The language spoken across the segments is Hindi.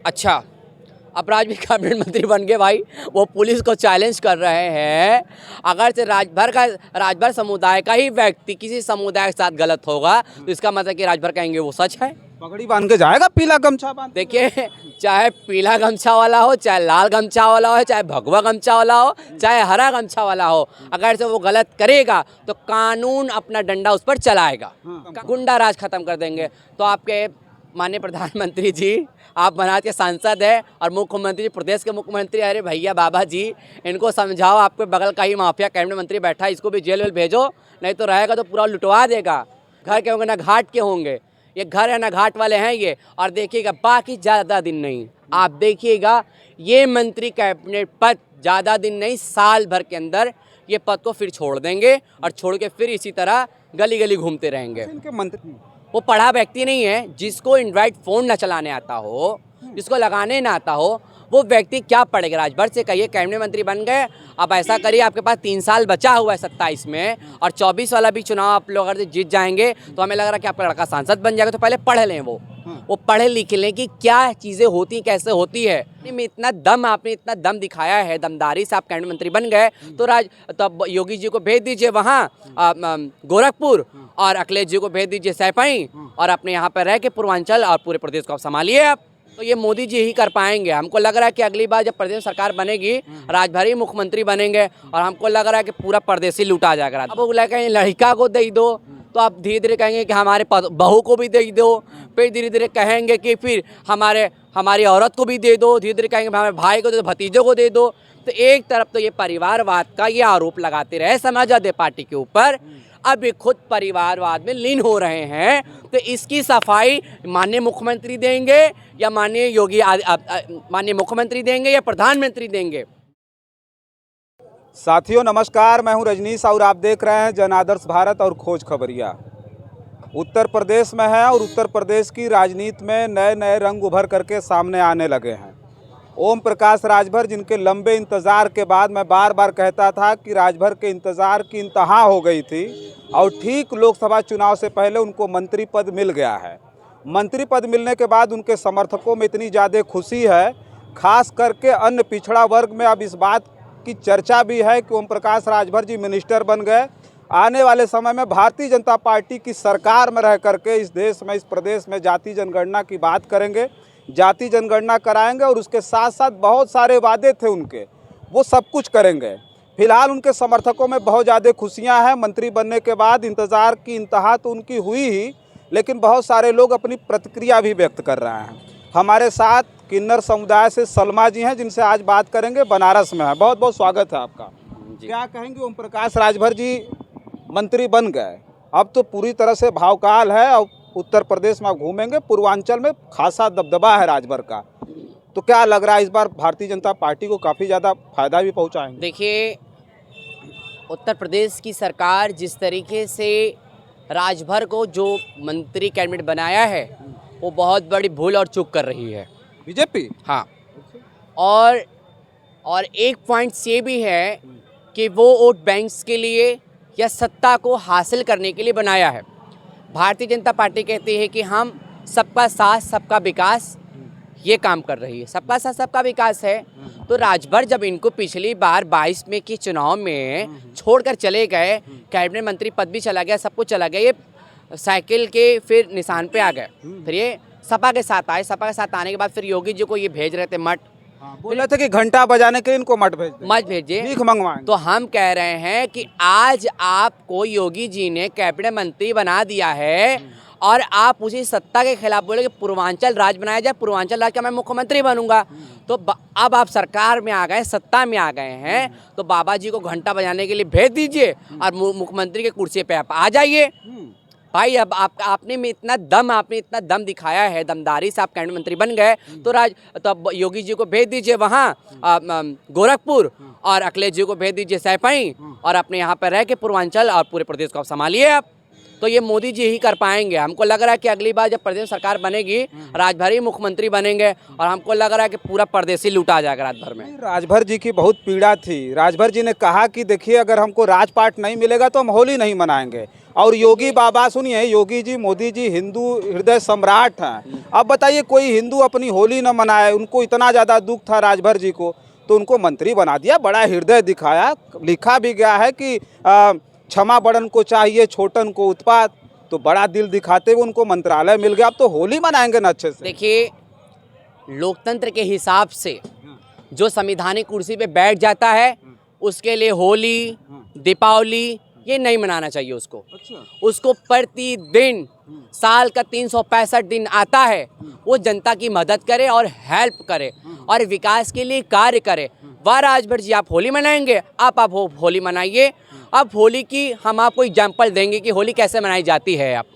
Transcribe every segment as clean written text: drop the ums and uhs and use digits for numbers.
अच्छा, अपराध भी कैबिनेट मंत्री बन गए भाई। वो पुलिस को चैलेंज कर रहे हैं। अगर से राजभर समुदाय का ही व्यक्ति किसी समुदाय के साथ गलत होगा तो इसका मतलब कि राजभर कहेंगे वो सच है। पगड़ी बांध के जाएगा, पीला गमछा बांध। देखिए, चाहे पीला गमछा वाला हो, चाहे लाल गमछा वाला हो, चाहे भगवा गमछा वाला हो, चाहे हरा गमछा वाला हो, अगर से वो गलत करेगा तो कानून अपना डंडा उस पर चलाएगा। गुंडा राज खत्म कर देंगे। तो आपके माननीय प्रधानमंत्री जी, आप बनारस के सांसद हैं और मुख्यमंत्री, प्रदेश के मुख्यमंत्री, अरे भैया बाबा जी, इनको समझाओ। आपके बगल का ही माफिया कैबिनेट मंत्री बैठा है, इसको भी जेल वेल भेजो, नहीं तो रहेगा तो पूरा लुटवा देगा। घर के होंगे ना घाट के होंगे, ये घर है ना घाट वाले हैं ये। और देखिएगा, बाकी ज़्यादा दिन नहीं, आप देखिएगा ये मंत्री कैबिनेट पद ज़्यादा दिन नहीं, साल भर के अंदर ये पद को फिर छोड़ देंगे और छोड़ के फिर इसी तरह गली गली घूमते रहेंगे। इनके मंत्री वो पढ़ा व्यक्ति नहीं है। जिसको एंड्रॉइड फ़ोन ना चलाने आता हो, जिसको लगाने ना आता हो, वो व्यक्ति क्या पढ़ेगा। राजभर से कहिए कैबिनेट मंत्री बन गए। अब ऐसा करिए, आपके पास 3 साल बचा हुआ है 27 में, और 24 वाला भी चुनाव आप लोग अगर जीत जाएंगे तो हमें लग रहा है कि आपका लड़का सांसद बन जाएगा। तो पहले पढ़ लें, वो पढ़े लिख लें कि क्या चीज़ें होती, कैसे होती है। में इतना दम, आपने इतना दम दिखाया है, दमदारी से आप कैबिनेट मंत्री बन गए, तो अब योगी जी को भेज दीजिए वहाँ गोरखपुर, और अखिलेश जी को भेज दीजिए सैफई, और अपने यहाँ पर रह के पूर्वांचल और पूरे प्रदेश को आप संभालिए। आप तो ये मोदी जी ही कर पाएंगे। हमको लग रहा है कि अगली बार जब प्रदेश सरकार बनेगी, राजभर ही मुख्यमंत्री बनेंगे, और हमको लग रहा है कि पूरा प्रदेश ही लूटा जाएगा। अब वो कहेंगे लड़का को दे दो, तो आप धीरे धीरे कहेंगे कि हमारे बहू को भी दे दो, फिर धीरे धीरे कहेंगे कि फिर हमारी औरत को भी दे दो, धीरे धीरे कहेंगे हमारे भाई को दे दो, भतीजों को दे दो। तो एक तरफ तो ये परिवारवाद का ये आरोप लगाते रहे समाजवादी पार्टी के ऊपर, अब ये खुद परिवारवाद में लीन हो रहे हैं। तो इसकी सफाई माननीय मुख्यमंत्री देंगे या माननीय मुख्यमंत्री देंगे या प्रधानमंत्री देंगे। साथियों नमस्कार, मैं हूं रजनीश और आप देख रहे हैं जन आदर्श भारत और खोज खबरिया। उत्तर प्रदेश में है और उत्तर प्रदेश की राजनीति में नए नए रंग उभर करके सामने आने लगे हैं। ओम प्रकाश राजभर, जिनके लंबे इंतज़ार के बाद मैं बार बार कहता था कि राजभर के इंतज़ार की इंतहा हो गई थी, और ठीक लोकसभा चुनाव से पहले उनको मंत्री पद मिल गया है। मंत्री पद मिलने के बाद उनके समर्थकों में इतनी ज़्यादा खुशी है, खास करके अन्य पिछड़ा वर्ग में अब इस बात की चर्चा भी है कि ओम प्रकाश राजभर जी मिनिस्टर बन गए। आने वाले समय में भारतीय जनता पार्टी की सरकार में रह करके इस देश में, इस प्रदेश में जाति जनगणना की बात करेंगे, जाति जनगणना कराएंगे, और उसके साथ साथ बहुत सारे वादे थे उनके, वो सब कुछ करेंगे। फिलहाल उनके समर्थकों में बहुत ज़्यादा खुशियां हैं। मंत्री बनने के बाद इंतज़ार की इंतहा तो उनकी हुई ही, लेकिन बहुत सारे लोग अपनी प्रतिक्रिया भी व्यक्त कर रहे हैं। हमारे साथ किन्नर समुदाय से सलमा जी हैं, जिनसे आज बात करेंगे, बनारस में है। बहुत बहुत स्वागत है आपका। क्या कहेंगे, ओम प्रकाश राजभर जी मंत्री बन गए, अब तो पूरी तरह से भावकाल है, और उत्तर प्रदेश में आप घूमेंगे, पूर्वांचल में खासा दबदबा है राजभर का, तो क्या लग रहा है इस बार भारतीय जनता पार्टी को काफ़ी ज़्यादा फायदा भी पहुंचाएंगे? देखिए, उत्तर प्रदेश की सरकार जिस तरीके से राजभर को जो मंत्री कैबिनेट बनाया है, वो बहुत बड़ी भूल और चूक कर रही है बीजेपी। हाँ, और एक पॉइंट ये भी है कि वो वोट बैंक्स के लिए या सत्ता को हासिल करने के लिए बनाया है। भारतीय जनता पार्टी कहती है कि हम सबका साथ सबका विकास, ये काम कर रही है। सबका साथ सबका विकास है, तो राजभर जब इनको पिछली बार 22 में के चुनाव में छोड़कर चले गए, कैबिनेट मंत्री पद भी चला गया, सब कुछ चला गया, ये साइकिल के फिर निशान पे आ गए। फिर ये सपा के साथ आए, सपा के साथ आने के बाद फिर योगी जी को ये भेज रहे थे मठ, बोले थे कि घंटा बजाने के इनको मत भेजिए, भीख मंगवाएं। तो हम कह रहे हैं कि आज आपको योगी जी ने कैबिनेट मंत्री बना दिया है, और आप उसी सत्ता के खिलाफ बोले कि पूर्वांचल राज्य बनाया जाए, पूर्वांचल राज्य का मैं मुख्यमंत्री बनूंगा। तो अब आप सरकार में आ गए, सत्ता में आ गए हैं, तो बाबा जी को घंटा बजाने के लिए भेज दीजिए और मुख्यमंत्री के कुर्सी पे आप आ जाइए। भाई, अब आपने इतना दम दिखाया है, दमदारी से आप कैबिनेट मंत्री बन गए, तो अब योगी जी को भेज दीजिए वहाँ गोरखपुर, और अखिलेश जी को भेज दीजिए सैफई, और अपने यहाँ पर रह के पूर्वांचल और पूरे प्रदेश को आप संभालिए। आप तो ये मोदी जी ही कर पाएंगे। हमको लग रहा है कि अगली बार जब प्रदेश सरकार बनेगी, राजभर ही मुख्यमंत्री बनेंगे, और हमको लग रहा है कि पूरा प्रदेश ही लूटा जाएगा राजभर में। राजभर जी की बहुत पीड़ा थी। राजभर जी ने कहा कि देखिए, अगर हमको राजपाट नहीं मिलेगा तो हम होली नहीं मनाएंगे। और योगी बाबा, सुनिए, योगी जी, मोदी जी हिंदू हृदय सम्राट हैं। अब बताइए, कोई हिंदू अपनी होली न मनाए, उनको इतना ज़्यादा दुख था राजभर जी को, तो उनको मंत्री बना दिया, बड़ा हृदय दिखाया। लिखा भी गया है कि क्षमा बड़न को चाहिए, छोटन को उत्पात। तो बड़ा दिल दिखाते हुए उनको मंत्रालय मिल गया। अब तो होली मनाएंगे ना अच्छे से। देखिए, लोकतंत्र के हिसाब से जो संविधानिक कुर्सी पे बैठ जाता है उसके लिए होली, दीपावली ये नहीं मनाना चाहिए उसको। अच्छा। उसको प्रतिदिन साल का 365 दिन आता है, वो जनता की मदद करे और हेल्प करे और विकास के लिए कार्य करे। वाह राजभर जी, आप होली मनाएंगे, आप होली मनाइए। अब होली की हम आपको एग्जाम्पल देंगे कि होली कैसे मनाई जाती है। आप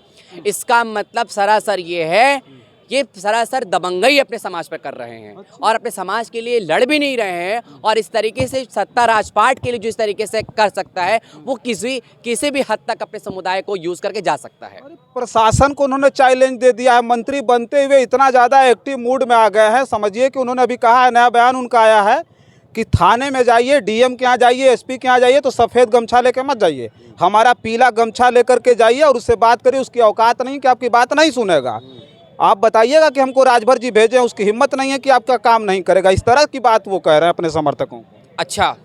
इसका मतलब सरासर ये है, ये सरासर दबंगई अपने समाज पर कर रहे हैं और अपने समाज के लिए लड़ भी नहीं रहे हैं। और इस तरीके से सत्ता राजपाट के लिए जो इस तरीके से कर सकता है, वो किसी भी हद तक अपने समुदाय को यूज़ करके जा सकता है। प्रशासन को उन्होंने चैलेंज दे दिया है। मंत्री बनते हुए इतना ज़्यादा एक्टिव मूड में आ गए हैं। समझिए कि उन्होंने अभी कहा है, नया बयान उनका आया है कि थाने में जाइए, डीएम के यहाँ जाइए, एसपी के यहाँ जाइए तो सफ़ेद गमछा लेकर मत जाइए, हमारा पीला गमछा लेकर के जाइए और उससे बात करिए। उसकी औकात नहीं कि आपकी बात नहीं सुनेगा। आप बताइएगा कि हमको राजभर जी भेजें, उसकी हिम्मत नहीं है कि आपका काम नहीं करेगा। इस तरह की बात वो कह रहे हैं अपने समर्थकों को। अच्छा,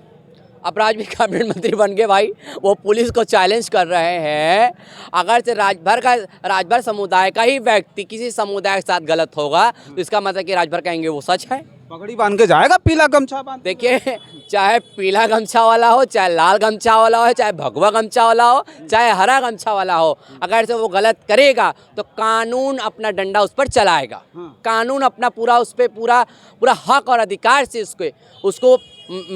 अब राजभर कैबिनेट मंत्री बन गए भाई, वो पुलिस को चैलेंज कर रहे हैं। अगर से राजभर समुदाय का ही व्यक्ति किसी समुदाय के साथ गलत होगा तो इसका मतलब कि राजभर कहेंगे वो सच है। पगड़ी बांध के जाएगा, पीला गमछा बांध। देखिए, चाहे पीला गमछा वाला हो, चाहे लाल गमछा वाला हो, चाहे भगवा गमछा वाला हो, चाहे हरा गमछा वाला हो, अगर से वो गलत करेगा तो कानून अपना डंडा उस पर चलाएगा। कानून अपना उस पर पूरा हक और अधिकार से उसको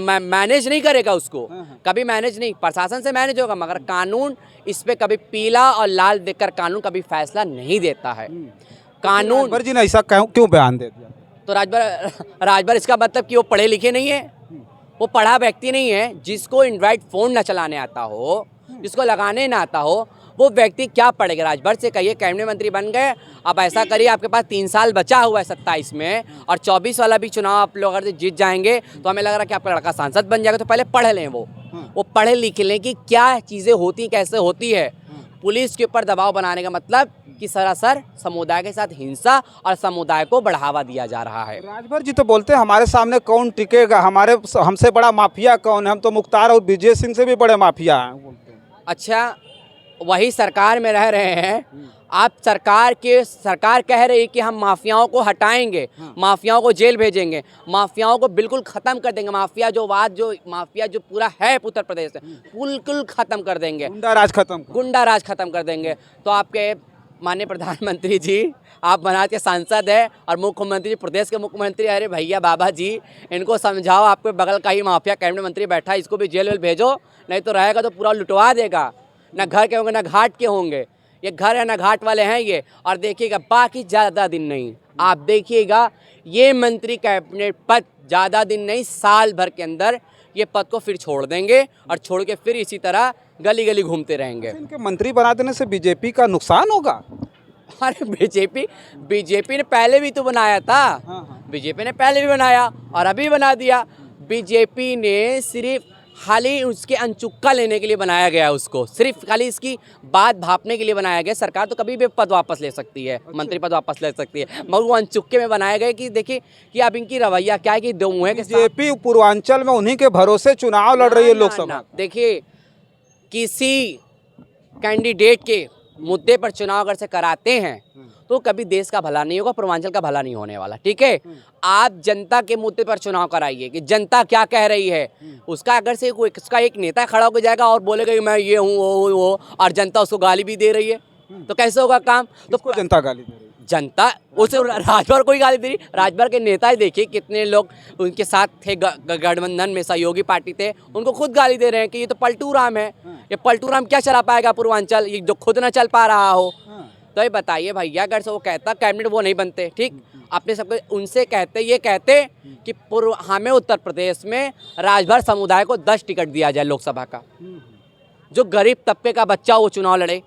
मैनेज नहीं करेगा। उसको कभी मैनेज नहीं, प्रशासन से मैनेज होगा, मगर कानून इस पे कभी पीला और लाल देखकर कानून कभी फैसला नहीं देता है। कानून राजभर जी ने ऐसा क्यों बयान दे दिया? तो राजभर इसका मतलब कि वो पढ़े लिखे नहीं है, वो पढ़ा व्यक्ति नहीं है। जिसको एंड्रॉइड फ़ोन न चलाने आता हो, जिसको लगाने ना आता हो, वो व्यक्ति क्या पढ़ेगा। राजभर से कहिए कैबिनेट मंत्री बन गए, अब ऐसा करिए, आपके पास 3 साल बचा हुआ है 27 में, और 24 वाला भी चुनाव आप लोग अगर जीत जाएंगे तो हमें लग रहा है कि आपका लड़का सांसद बन जाएगा। तो पहले पढ़ लें, वो पढ़े लिख लें कि क्या चीज़ें होती, कैसे होती है। पुलिस के ऊपर दबाव बनाने का मतलब कि सरासर समुदाय के साथ हिंसा और समुदाय को बढ़ावा दिया जा रहा है। राजभर जी तो बोलते हैं हमारे सामने कौन टिकेगा, हमसे बड़ा माफिया कौन है, हम तो मुख्तार और विजय सिंह से भी बड़े माफिया हैं बोलते हैं। अच्छा, वही सरकार में रह रहे हैं आप। सरकार कह रही है कि हम माफियाओं को हटाएंगे, माफियाओं को जेल भेजेंगे, माफियाओं को बिल्कुल ख़त्म कर देंगे। माफिया जो पूरा है उत्तर प्रदेश में, बिल्कुल ख़त्म कर देंगे। गुंडा राज खत्म कर देंगे। तो आपके माननीय प्रधानमंत्री जी, आप बनारस के सांसद हैं और मुख्यमंत्री, प्रदेश के मुख्यमंत्री, अरे भैया बाबा जी, इनको समझाओ, आपके बगल का ही माफिया कैबिनेट मंत्री बैठा है, इसको भी जेल वेल भेजो, नहीं तो रहेगा तो पूरा लुटवा देगा। ना घर के होंगे ना घाट के होंगे, ये घर है ना घाट वाले हैं ये। और देखिएगा, बाकी ज़्यादा दिन नहीं, आप देखिएगा ये मंत्री कैबिनेट पद ज़्यादा दिन नहीं, साल भर के अंदर ये पद को फिर छोड़ देंगे और छोड़ के फिर इसी तरह गली गली घूमते रहेंगे। इनके मंत्री बना देने से बीजेपी का नुकसान होगा? अरे बीजेपी ने पहले भी तो बनाया था। बीजेपी ने पहले भी बनाया और अभी बना दिया। बीजेपी ने सिर्फ खाली उसके अनचुक्का लेने के लिए बनाया गया, उसको सिर्फ खाली इसकी बात भापने के लिए बनाया गया। सरकार तो कभी भी पद वापस ले सकती है, मंत्री पद वापस ले सकती है, मगर वो अनचुक्के में बनाया गया कि देखिए कि अब इनकी रवैया क्या है कि दो मुँह के बीजेपी पूर्वांचल में उन्हीं के भरोसे चुनाव लड़ रही है लोकसभा। देखिए, किसी कैंडिडेट के मुद्दे पर चुनाव अगर से कराते हैं तो कभी देश का भला नहीं होगा, पूर्वांचल का भला नहीं होने वाला। ठीक है, आप जनता के मुद्दे पर चुनाव कराइए कि जनता क्या कह रही है। उसका अगर से उसका एक नेता खड़ा होकर जाएगा और बोलेगा कि मैं ये हूँ वो और जनता उसको गाली भी दे रही है, तो कैसे होगा काम। तो जनता गाली दे रही है, जनता उसे राजभर को ही गाली दे रही। राजभर के नेता ही देखिए कितने लोग उनके साथ थे, गठबंधन में सहयोगी पार्टी थे, उनको खुद गाली दे रहे हैं कि ये तो पलटू राम है, ये पलटू राम क्या चला पाएगा पूर्वांचल, ये जो खुद ना चल पा रहा हो। तो ये बताइए भैया, अगर से वो कहता कैबिनेट वो नहीं बनते, ठीक, अपने सबको उनसे ये कहते कि हमें उत्तर प्रदेश में राजभर समुदाय को 10 टिकट दिया जाए लोकसभा का, जो गरीब तबके का बच्चा वो चुनाव लड़े,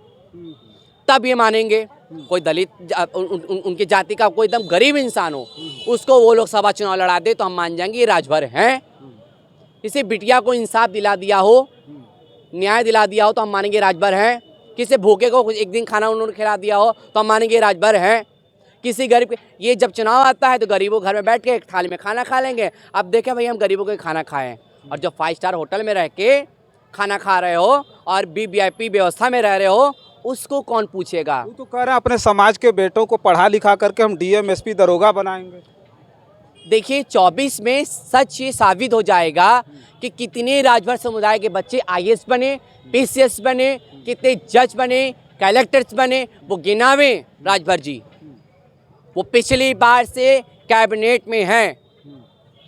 तब ये मानेंगे। कोई दलित उनकी जाति का कोई एकदम गरीब इंसान हो, उसको वो लोकसभा चुनाव लड़ा दे तो हम मान जाएंगे ये राजभर हैं। किसी बिटिया को इंसाफ दिला दिया हो, न्याय दिला दिया हो तो हम मानेंगे राजभर हैं। किसी भूखे को एक दिन खाना उन्होंने खिला दिया हो तो हम मानेंगे राजभर हैं। किसी गरीब ये जब चुनाव आता है तो गरीबों घर में बैठ के एक थाली में खाना खा लेंगे। अब देखें भाई हम गरीबों के खाना खाएं, और जो 5 स्टार होटल में रह के खाना खा रहे हो और VIP व्यवस्था में रह रहे हो, उसको कौन पूछेगा। वो तो कह रहे हैं अपने समाज के बेटों को पढ़ा लिखा करके हम DM SP दरोगा बनाएंगे। देखिए 24 में सच ये साबित हो जाएगा कि कितने राजभर समुदाय के बच्चे IAS बने, PCS बने, कितने जज बने, कलेक्टर्स बने, वो गिनावे राजभर जी। वो पिछली बार से कैबिनेट में हैं।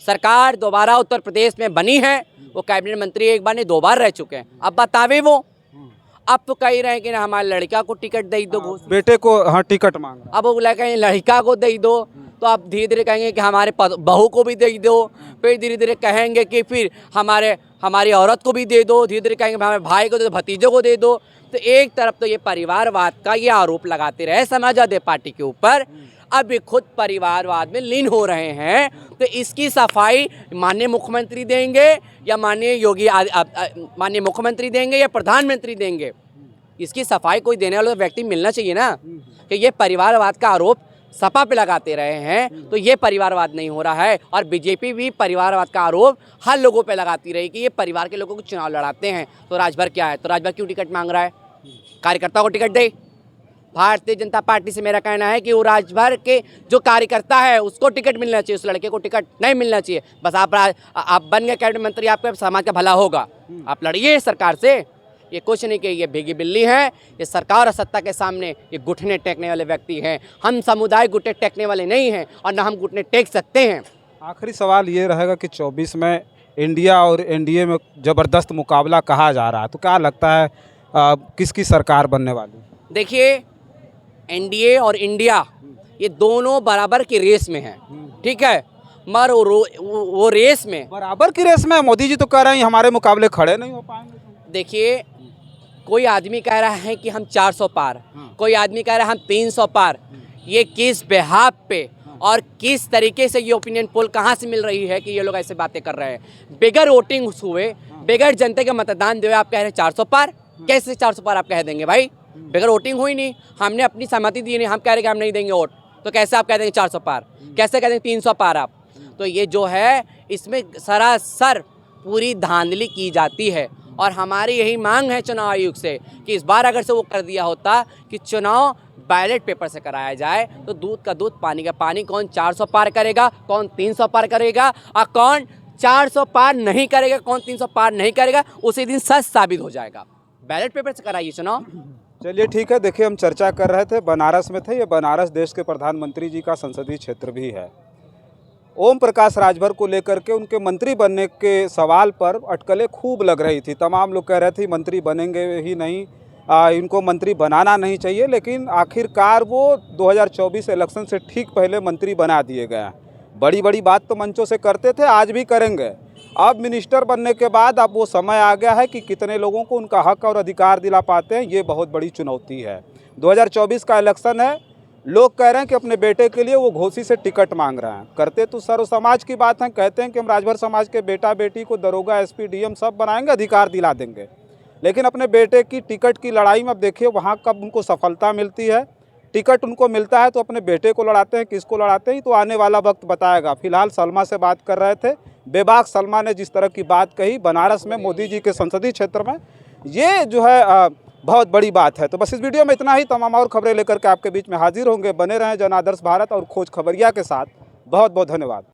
सरकार दोबारा उत्तर प्रदेश में बनी है, वो कैबिनेट मंत्री एक बार नहीं 2 बार रह चुके हैं। अब बतावे वो, अब तो कह रहे हैं कि ना हमारे लड़का को टिकट दे दो, बेटे को हाँ टिकट मांग, अब वो कहेंगे लड़का को दे दो, तो अब धीरे धीरे कहेंगे कि हमारे बहू को भी दे दो, फिर धीरे धीरे कहेंगे कि फिर हमारी औरत को भी दे दो, धीरे धीरे कहेंगे हमारे भाई को दे दो, भतीजों को दे दो। तो एक तरफ तो ये परिवारवाद का ये आरोप लगाते रहे समाजवादी पार्टी के ऊपर, अब ये खुद परिवारवाद में लीन हो रहे हैं। तो इसकी सफाई माननीय मुख्यमंत्री देंगे या माननीय मुख्यमंत्री देंगे या प्रधानमंत्री देंगे। इसकी सफाई कोई देने वाला व्यक्ति मिलना चाहिए ना, कि ये परिवारवाद का आरोप सपा पे लगाते रहे हैं तो ये परिवारवाद नहीं हो रहा है। और बीजेपी भी परिवारवाद का आरोप हर लोगों पे लगाती रही कि ये परिवार के लोगों को चुनाव लड़ाते हैं। तो राजभर क्या है, तो राजभर क्यों टिकट मांग रहा है, कार्यकर्ता को टिकट दे। भारतीय जनता पार्टी से मेरा कहना है कि वो राजभर के जो कार्यकर्ता है उसको टिकट मिलना चाहिए, उस लड़के को टिकट नहीं मिलना चाहिए। बस आप बन गए कैबिनेट मंत्री, आपके समाज का भला होगा, आप लड़िए सरकार से। ये कुछ नहीं कि ये भीगी बिल्ली है, ये सरकार और सत्ता के सामने ये घुटने टेकने वाले व्यक्ति हैं। हम समुदाय घुटने टेकने वाले नहीं हैं और ना हम घुटने टेक सकते हैं। आखिरी सवाल ये रहेगा कि 24 में इंडिया और NDA में ज़बरदस्त मुकाबला कहा जा रहा है, तो क्या लगता है किसकी सरकार बनने वाली? देखिए NDA और इंडिया ये दोनों बराबर की रेस में हैं, ठीक है, मगर वो रेस में बराबर की रेस में मोदी जी तो कह रहे हैं हमारे मुकाबले खड़े नहीं हो पाएंगे। देखिए कोई आदमी कह रहा है कि हम 400 पार, कोई आदमी कह रहा है हम 300 पार। ये किस बेहाब पे और किस तरीके से ये ओपिनियन पोल कहाँ से मिल रही है कि ये लोग ऐसे बातें कर रहे हैं? बगैर वोटिंग हुए, बगैर जनता के मतदान दिए आप कह रहे हैं 400 पार? कैसे 400 पार आप कह देंगे भाई? बगैर वोटिंग हुई नहीं, हमने अपनी सहमति दी नहीं, हम कह रहे हैं कि हम नहीं देंगे वोट, तो कैसे आप कह देंगे 400 पार? कैसे कह देंगे 300 पार आप? तो ये जो है इसमें सरासर पूरी धांधली की जाती है। और हमारी यही मांग है चुनाव आयोग से कि इस बार अगर से वो कर दिया होता कि चुनाव बैलेट पेपर से कराया जाए तो दूध का दूध पानी का पानी, कौन 400 पार करेगा, कौन 300 पार करेगा और कौन 400 पार नहीं करेगा, कौन 300 पार नहीं करेगा, उसी दिन सच साबित हो जाएगा। बैलेट पेपर से कराइए चुनाव। चलिए ठीक है, देखिए हम चर्चा कर रहे थे, बनारस में थे। ये बनारस देश के प्रधानमंत्री जी का संसदीय क्षेत्र भी है। ओम प्रकाश राजभर को लेकर के उनके मंत्री बनने के सवाल पर अटकलें खूब लग रही थी। तमाम लोग कह रहे थे मंत्री बनेंगे ही नहीं, इनको मंत्री बनाना नहीं चाहिए, लेकिन आखिरकार वो 2024 इलेक्शन से ठीक पहले मंत्री बना दिए गए। बड़ी बड़ी बात तो मंचों से करते थे, आज भी करेंगे। अब मिनिस्टर बनने के बाद अब वो समय आ गया है कि कितने लोगों को उनका हक और अधिकार दिला पाते हैं, ये बहुत बड़ी चुनौती है। 2024 का इलेक्शन है, लोग कह रहे हैं कि अपने बेटे के लिए वो घोसी से टिकट मांग रहे हैं। करते तो सर्व समाज की बात है, कहते हैं कि हम राजभर समाज के बेटा बेटी को दरोगा SP DM सब बनाएंगे, अधिकार दिला देंगे। लेकिन अपने बेटे की टिकट की लड़ाई में अब देखिए वहाँ कब उनको सफलता मिलती है। टिकट उनको मिलता है तो अपने बेटे को लड़ाते हैं, किसको लड़ाते हैं तो आने वाला वक्त बताएगा। फिलहाल सलमा से बात कर रहे थे, बेबाक सलमा ने जिस तरह की बात कही बनारस में मोदी जी के संसदीय क्षेत्र में, ये जो है बहुत बड़ी बात है। तो बस इस वीडियो में इतना ही। तमाम और खबरें लेकर के आपके बीच में हाजिर होंगे। बने रहें जन आदर्श भारत और खोज खबरिया के साथ। बहुत बहुत धन्यवाद।